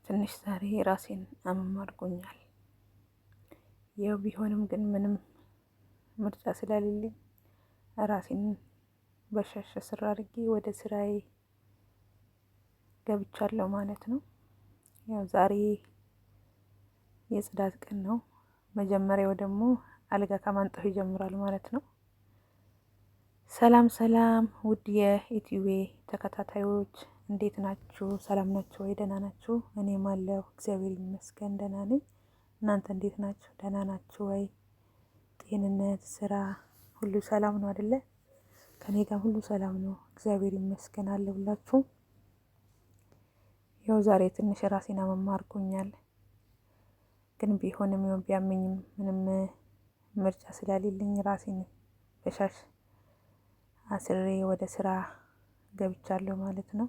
ትንሽ ዛሬ ራሴን አመም አድርጎኛል። ያው ቢሆንም ግን ምንም ምርጫ ስለሌለኝ ራሴን በሻሸ ስራ አድርጌ ወደ ስራዬ ገብቻለሁ ማለት ነው። ያው ዛሬ የጽዳት ቀን ነው። መጀመሪያው ደግሞ አልጋ ከማንጠፍ ይጀምራል ማለት ነው። ሰላም ሰላም፣ ውድ የኢቲቪ ተከታታዮች እንዴት ናችሁ? ሰላም ናችሁ ወይ? ደህና ናችሁ? እኔም አለሁ እግዚአብሔር ይመስገን ደህና ነኝ። እናንተ እንዴት ናችሁ? ደህና ናችሁ ወይ? ጤንነት፣ ስራ ሁሉ ሰላም ነው አይደለ? ከኔ ጋር ሁሉ ሰላም ነው እግዚአብሔር ይመስገን አለሁላችሁ። ያው ዛሬ ትንሽ ራሴን አመም አድርጎኛል። ግን ቢሆንም ይሁን ቢያመኝም ምንም ምርጫ ስለሌለኝ ራሴን በሻሽ አስሬ ወደ ስራ ገብቻለሁ ማለት ነው።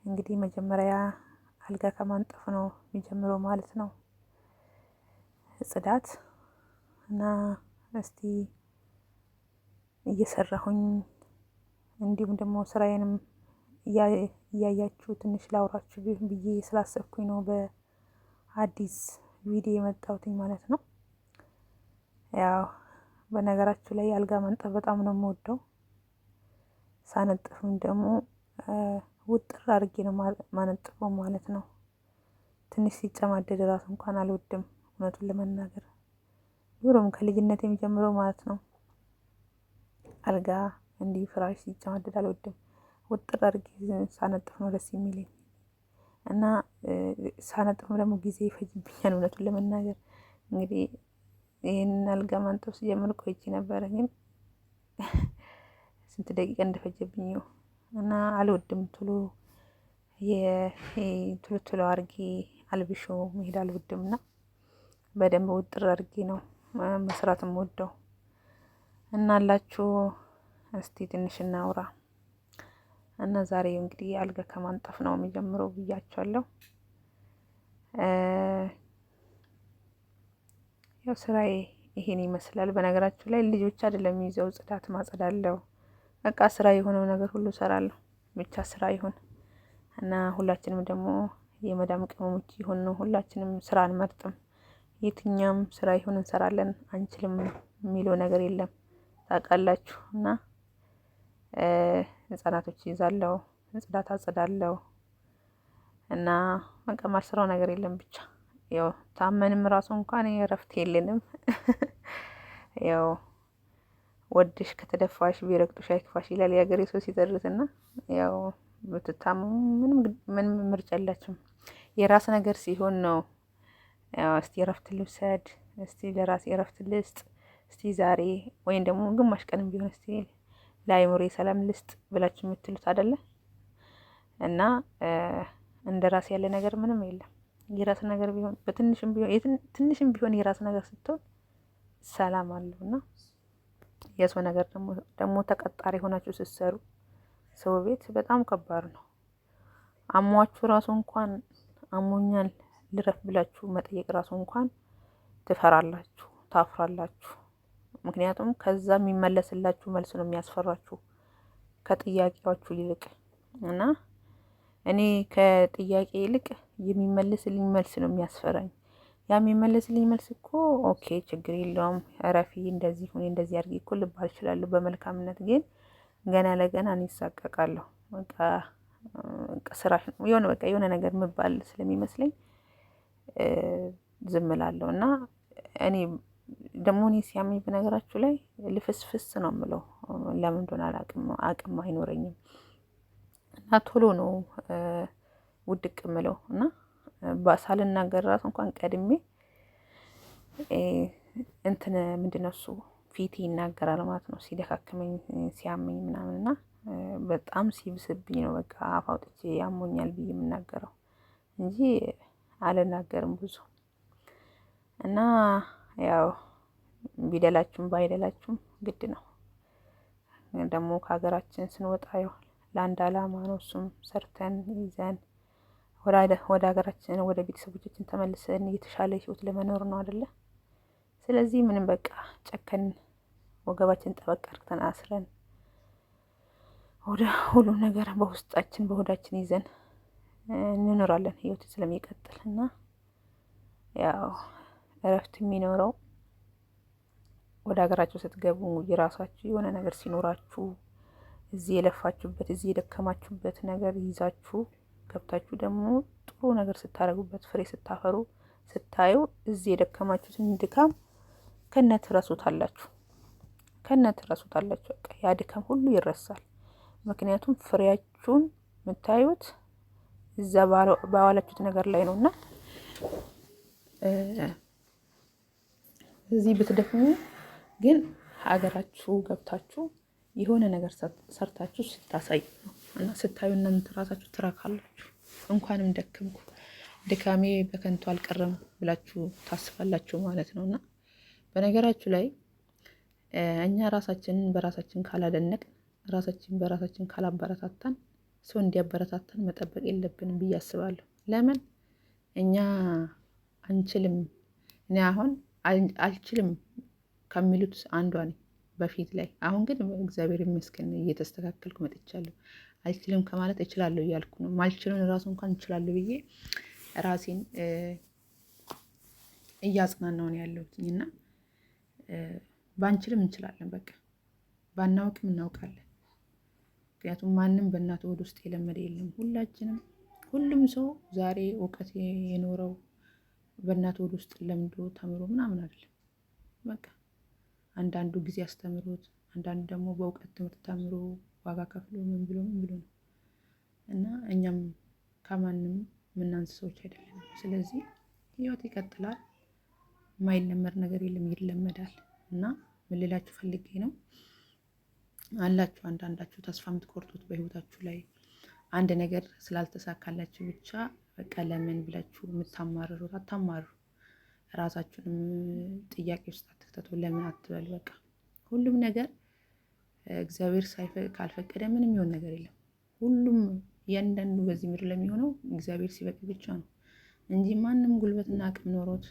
እንግዲህ መጀመሪያ አልጋ ከማንጠፍ ነው የሚጀምረው ማለት ነው ጽዳት እና እስቲ እየሰራሁኝ እንዲሁም ደግሞ ስራዬንም እያያችሁ ትንሽ ላውራችሁ ብዬ ስላሰብኩኝ ነው በአዲስ ቪዲዮ የመጣሁትኝ ማለት ነው። ያው በነገራችሁ ላይ አልጋ ማንጠፍ በጣም ነው የምወደው። ሳነጥፍም ደግሞ ውጥር አድርጌ ነው ማነጥፈው ማለት ነው። ትንሽ ሲጨማደድ ራሱ እንኳን አልወድም እውነቱን ለመናገር ዱሮም ከልጅነት የሚጀምረው ማለት ነው። አልጋ እንዲህ ፍራሽ ሲጨማደድ አልወድም። ውጥር አድርጌ ሳነጥፍ ነው ደስ የሚለኝ እና ሳነጥፍም ደግሞ ጊዜ ይፈጅብኛል እውነቱን ለመናገር። እንግዲህ ይህንን አልጋ ማንጠፍ ሲጀምር ቆይቼ ነበረ፣ ግን ስንት ደቂቃ እንደፈጀብኝ እና አልወድም ቶሎ ቶሎ አድርጌ አልብሾ መሄድ አልወድም እና በደንብ ውጥር አድርጌ ነው መስራት የምወደው እና አላችሁ። እስቲ ትንሽ እናውራ እና ዛሬ እንግዲህ አልጋ ከማንጠፍ ነው የሚጀምረው ብያቸዋለሁ። ያው ስራዬ ይሄን ይመስላል። በነገራችሁ ላይ ልጆች አይደለም የሚይዘው ጽዳት ማጸዳለሁ፣ በቃ ስራ የሆነው ነገር ሁሉ እሰራለሁ። ብቻ ስራ ይሁን እና ሁላችንም ደግሞ የመዳም ቅመሞች ይሁን ነው፣ ሁላችንም ስራ አንመርጥም። የትኛውም ስራ ይሁን እንሰራለን፣ አንችልም የሚለው ነገር የለም ታውቃላችሁ። እና ህጻናቶች ይዛለሁ፣ ጽዳት አጸዳለሁ እና በቃ ማልሰራው ነገር የለም። ብቻ ያው ታመንም ራሱ እንኳን እረፍት የለንም። ያው ወድሽ ከተደፋሽ ቢረግጡሽ አይክፋሽ ይላል የሀገሬ ሰው ሲተርትና፣ ያው ብትታመሙ ምንም ምርጫ የላችሁም። የራስ ነገር ሲሆን ነው ያው እስቲ እረፍት ልውሰድ፣ እስቲ ለራሴ እረፍት ልስጥ፣ እስቲ ዛሬ ወይም ደግሞ ግማሽ ቀንም ቢሆን እስቲ ለአእምሮዬ ሰላም ልስጥ ብላችሁ የምትሉት አይደለ? እና እንደ ራስ ያለ ነገር ምንም የለም። የራስ ነገር ቢሆን ትንሽም ቢሆን የራስ ነገር ስትሆን ሰላም አለውና የሰው ነገር ደግሞ ተቀጣሪ ሆናችሁ ስትሰሩ ሰው ቤት በጣም ከባድ ነው። አሟችሁ ራሱ እንኳን አሞኛል ልረፍ ብላችሁ መጠየቅ ራሱ እንኳን ትፈራላችሁ፣ ታፍራላችሁ። ምክንያቱም ከዛ የሚመለስላችሁ መልስ ነው የሚያስፈራችሁ ከጥያቄዎቹ ይልቅ እና እኔ ከጥያቄ ይልቅ የሚመለስልኝ መልስ ነው የሚያስፈራኝ። ያ የሚመለስልኝ መልስ እኮ ኦኬ ችግር የለውም እረፊ፣ እንደዚህ ሁኔ፣ እንደዚህ አድርጊ እኮ ልባል እችላለሁ በመልካምነት። ግን ገና ለገና እኔ እሳቀቃለሁ። በቃ ስራሽ ነው የሆነ በቃ የሆነ ነገር ምባል ስለሚመስለኝ ዝም እላለሁ። እና እኔ ደግሞ እኔ ሲያመኝ በነገራችሁ ላይ ልፍስፍስ ነው የምለው። ለምን እንደሆነ አላውቅም፣ አቅም አይኖረኝም እና ቶሎ ነው ውድቅ የምለው እና ሳልናገር ራሱ እንኳን ቀድሜ እንትን ምንድነው እሱ ፊቴ ይናገራል ማለት ነው። ሲደካክመኝ ሲያመኝ ምናምን እና በጣም ሲብስብኝ ነው በቃ አፍ አውጥቼ ያሞኛል ብዬ የምናገረው እንጂ አልናገርም ብዙ። እና ያው ቢደላችሁም ባይደላችሁም ግድ ነው ደግሞ ከሀገራችን ስንወጣ ያው ለአንድ አላማ ነው። እሱም ሰርተን ይዘን ወደ ሀገራችን ወደ ቤተሰቦቻችን ተመልሰን የተሻለ ህይወት ለመኖር ነው አይደለ? ስለዚህ ምንም በቃ ጨከን ወገባችን ጠበቅ አድርገን አስረን ወደ ሁሉ ነገር በውስጣችን በሆዳችን ይዘን እንኖራለን ህይወት ስለሚቀጥል እና ያው እረፍት የሚኖረው ወደ ሀገራችሁ ስትገቡ የራሳችሁ የሆነ ነገር ሲኖራችሁ እዚህ የለፋችሁበት እዚህ የደከማችሁበት ነገር ይዛችሁ ገብታችሁ ደግሞ ጥሩ ነገር ስታደርጉበት ፍሬ ስታፈሩ ስታዩ እዚህ የደከማችሁትን ድካም ከነት ረሱታላችሁ። በቃ ያ ድካም ሁሉ ይረሳል። ምክንያቱም ፍሬያችሁን የምታዩት እዛ ባዋላችሁት ነገር ላይ ነውና እዚህ ብትደክሙ ግን ሀገራችሁ ገብታችሁ የሆነ ነገር ሰርታችሁ ስታሳዩ እና ስታዩ እናንተ ራሳችሁ ትረካላችሁ። እንኳንም ደከምኩ ድካሜ በከንቱ አልቀረም ብላችሁ ታስባላችሁ ማለት ነው። እና በነገራችሁ ላይ እኛ ራሳችንን በራሳችን ካላደነቅ ራሳችን በራሳችን ካላበረታታን ሰው እንዲያበረታታን መጠበቅ የለብንም ብዬ አስባለሁ። ለምን እኛ አንችልም። እኔ አሁን አልችልም ከሚሉት አንዷ ነኝ በፊት ላይ። አሁን ግን እግዚአብሔር ይመስገን እየተስተካከልኩ መጥቻለሁ። አልችልም ከማለት እችላለሁ እያልኩ ነው። ማልችለውን ራሱ እንኳን እችላለሁ ብዬ ራሴን እያጽናናው ነው ያለሁት እና ባንችልም እንችላለን። በቃ ባናውቅም እናውቃለን። ምክንያቱም ማንም በእናቱ ሆድ ውስጥ የለመደ የለም። ሁሉም ሰው ዛሬ እውቀት የኖረው በእናቱ ሆድ ውስጥ ለምዶ ተምሮ ምናምን አይደለም። በቃ አንዳንዱ ጊዜ አስተምሮት፣ አንዳንዱ ደግሞ በእውቀት ትምህርት ተምሮ ዋጋ ከፍሎ ምን ብሎ ነው እና እኛም ከማንም የምናንስ ሰዎች አይደለም። ስለዚህ ህይወት ይቀጥላል። የማይለመድ ነገር የለም፣ ይለመዳል። እና ምን ልላችሁ ፈልጌ ነው አላችሁ አንዳንዳችሁ ተስፋ የምትቆርጡት በህይወታችሁ ላይ አንድ ነገር ስላልተሳካላችሁ ብቻ በቃ ለምን ብላችሁ የምታማርሩት አታማርሩ። ራሳችሁንም ጥያቄ ውስጥ አትክተቱ። ለምን አትበሉ። በቃ ሁሉም ነገር እግዚአብሔር ካልፈቀደ ምንም ይሆን ነገር የለም። ሁሉም እያንዳንዱ በዚህ ምድር ለሚሆነው እግዚአብሔር ሲፈቅድ ብቻ ነው እንጂ ማንም ጉልበትና አቅም ኖሮት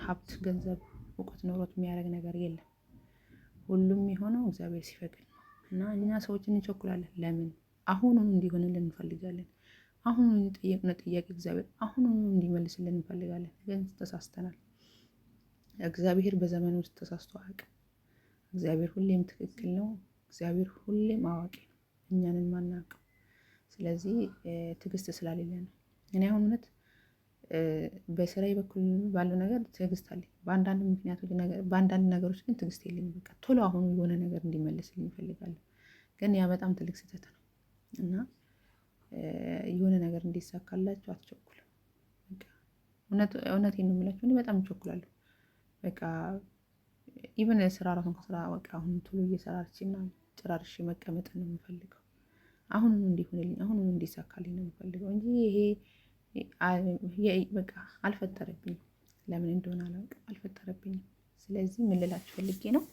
ሀብት፣ ገንዘብ፣ እውቀት ኖሮት የሚያደርግ ነገር የለም። ሁሉም የሆነው እግዚአብሔር ሲፈቅድ ነው እና እኛ ሰዎችን እንቸኩላለን። ለምን አሁኑን እንዲሆንልን እንፈልጋለን። አሁኑን የጠየቅነው ጥያቄ እግዚአብሔር አሁኑን እንዲመልስልን እንፈልጋለን። ግን ተሳስተናል። እግዚአብሔር በዘመኑ ውስጥ ተሳስቶ አያውቅም። እግዚአብሔር ሁሌም ትክክል ነው። እግዚአብሔር ሁሌም አዋቂ ነው፣ እኛንን ማናውቀው። ስለዚህ ትዕግስት ስላሌለ ነው። እኔ አሁን እውነት በስራዬ በኩል ባለው ነገር ትዕግስት አለኝ። በአንዳንድ ነገሮች ግን ትዕግስት የለኝም። በቃ ቶሎ አሁኑ የሆነ ነገር እንዲመለስልኝ እፈልጋለሁ። ግን ያ በጣም ትልቅ ስህተት ነው እና የሆነ ነገር እንዲሳካላችሁ አትቸኩሉ። እውነቴን ነው የምላችሁ። እኔ በጣም እቸኩላለሁ። በቃ ኢቨን ስራ ራሱን ከስራ በቃ አሁን ቶሎ እየሰራችና ጨራርሼ መቀመጥ ነው የምፈልገው። አሁንም እንዲሆንልኝ አሁንም እንዲሳካልኝ ነው የምፈልገው እንጂ ይሄ በቃ አልፈጠረብኝም። ለምን እንደሆነ አላውቅም፣ አልፈጠረብኝም። ስለዚህ ምን ልላችሁ ፈልጌ ነው፣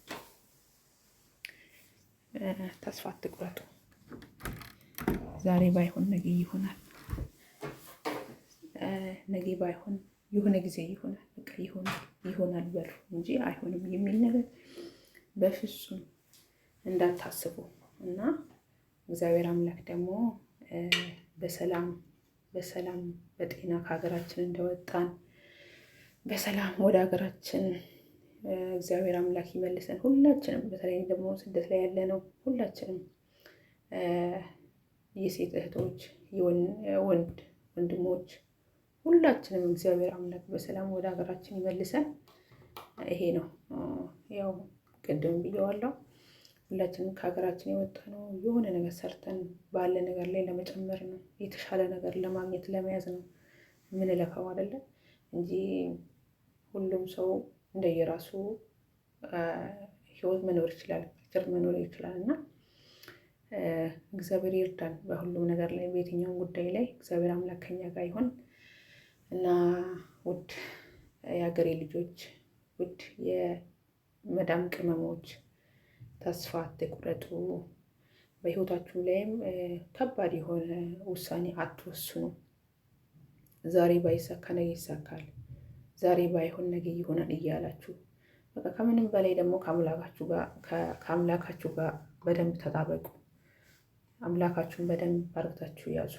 ተስፋ አትቁረጡ። ዛሬ ባይሆን ነገ ይሆናል። ነገ ባይሆን የሆነ ጊዜ ይሆናል። በቃ ይሆናል በሉ እንጂ አይሆንም የሚል ነገር በፍጹም እንዳታስቡ እና እግዚአብሔር አምላክ ደግሞ በሰላም በጤና ከሀገራችን እንደወጣን በሰላም ወደ ሀገራችን እግዚአብሔር አምላክ ይመልሰን። ሁላችንም በተለይ ደግሞ ስደት ላይ ያለነው ሁላችንም የሴት እህቶች፣ የወንድ ወንድሞች ሁላችንም እግዚአብሔር አምላክ በሰላም ወደ ሀገራችን ይመልሰን። ይሄ ነው ያው ቅድም ብየዋለሁ። ሁላችንም ከሀገራችን የወጣ ነው የሆነ ነገር ሰርተን ባለ ነገር ላይ ለመጨመር ነው፣ የተሻለ ነገር ለማግኘት ለመያዝ ነው የምንለፋው አይደለም እንጂ ሁሉም ሰው እንደየራሱ ህይወት መኖር ይችላል፣ መኖር ይችላል እና እግዚአብሔር ይርዳን በሁሉም ነገር ላይ፣ በየትኛውም ጉዳይ ላይ እግዚአብሔር አምላክ ከኛ ጋር ይሁን እና ውድ የሀገሬ ልጆች፣ ውድ የመዳም ቅመሞች ተስፋ አትቁረጡ። በህይወታችሁ ላይም ከባድ የሆነ ውሳኔ አትወስኑ። ዛሬ ባይሳካ ነገ ይሳካል፣ ዛሬ ባይሆን ነገ ይሆናል እያላችሁ በቃ ከምንም በላይ ደግሞ ከአምላካችሁ ጋር በደንብ ተጣበቁ። አምላካችሁን በደንብ አርግታችሁ ያዙ።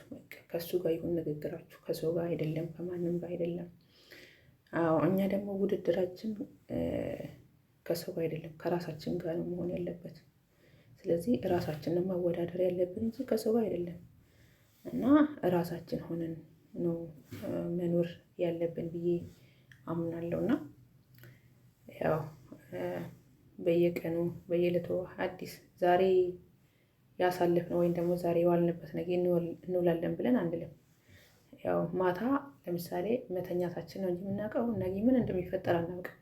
ከእሱ ጋር ይሁን ንግግራችሁ፣ ከሰው ጋር አይደለም፣ ከማንም ጋር አይደለም። አዎ እኛ ደግሞ ውድድራችን ከሰው ጋር አይደለም ከራሳችን ጋር ነው መሆን ያለበት። ስለዚህ ራሳችንን ማወዳደር ያለብን እንጂ ከሰው ጋር አይደለም። እና ራሳችን ሆነን ነው መኖር ያለብን ብዬ አምናለሁ። እና ያው በየቀኑ በየዕለቱ አዲስ ዛሬ ያሳለፍነው ወይም ደግሞ ዛሬ የዋልንበት ነገ እንውላለን ብለን አንልም። ያው ማታ ለምሳሌ መተኛታችን ነው እንጂ የምናውቀው ነገ ምን እንደሚፈጠር አናውቅም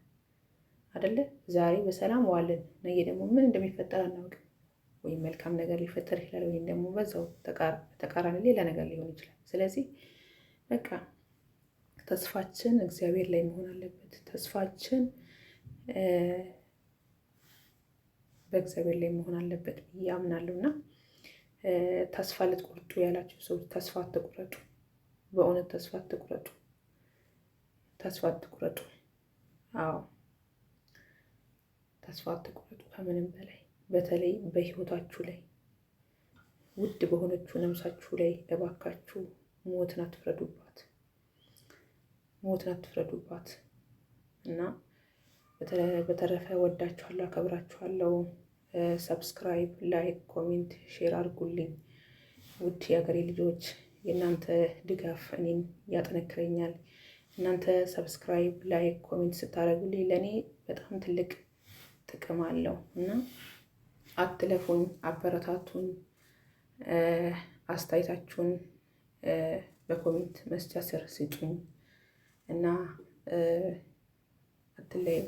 አይደለ? ዛሬ በሰላም ዋልን፣ ነገ ደግሞ ምን እንደሚፈጠር አናውቅም። ወይም መልካም ነገር ሊፈጠር ይችላል፣ ወይም ደግሞ በዛው ተቃራኒ ሌላ ነገር ሊሆን ይችላል። ስለዚህ በቃ ተስፋችን እግዚአብሔር ላይ መሆን አለበት። ተስፋችን በእግዚአብሔር ላይ መሆን አለበት ብዬ አምናለሁ። እና ተስፋ ልትቆርጡ ያላችሁ ሰዎች ተስፋ አትቁረጡ። በእውነት ተስፋ አትቁረጡ። ተስፋ አትቁረጡ። አዎ ተስፋ አትቁረጡ። ከምንም በላይ በተለይ በህይወታችሁ ላይ ውድ በሆነችው ነፍሳችሁ ላይ እባካችሁ ሞትን አትፍረዱባት። ሞትን አትፍረዱባት። እና በተረፈ ወዳችኋለሁ፣ አከብራችኋለሁ። ሰብስክራይብ፣ ላይክ፣ ኮሜንት፣ ሼር አድርጉልኝ። ውድ የሀገሬ ልጆች የእናንተ ድጋፍ እኔን ያጠነክረኛል። እናንተ ሰብስክራይብ፣ ላይክ፣ ኮሜንት ስታደርጉልኝ ለእኔ በጣም ትልቅ ጥቅም አለው እና አትለፉኝ፣ አበረታቱኝ። አስተያየታችሁን በኮሜንት መስጫ ስር ስጡኝ እና አትለዩ።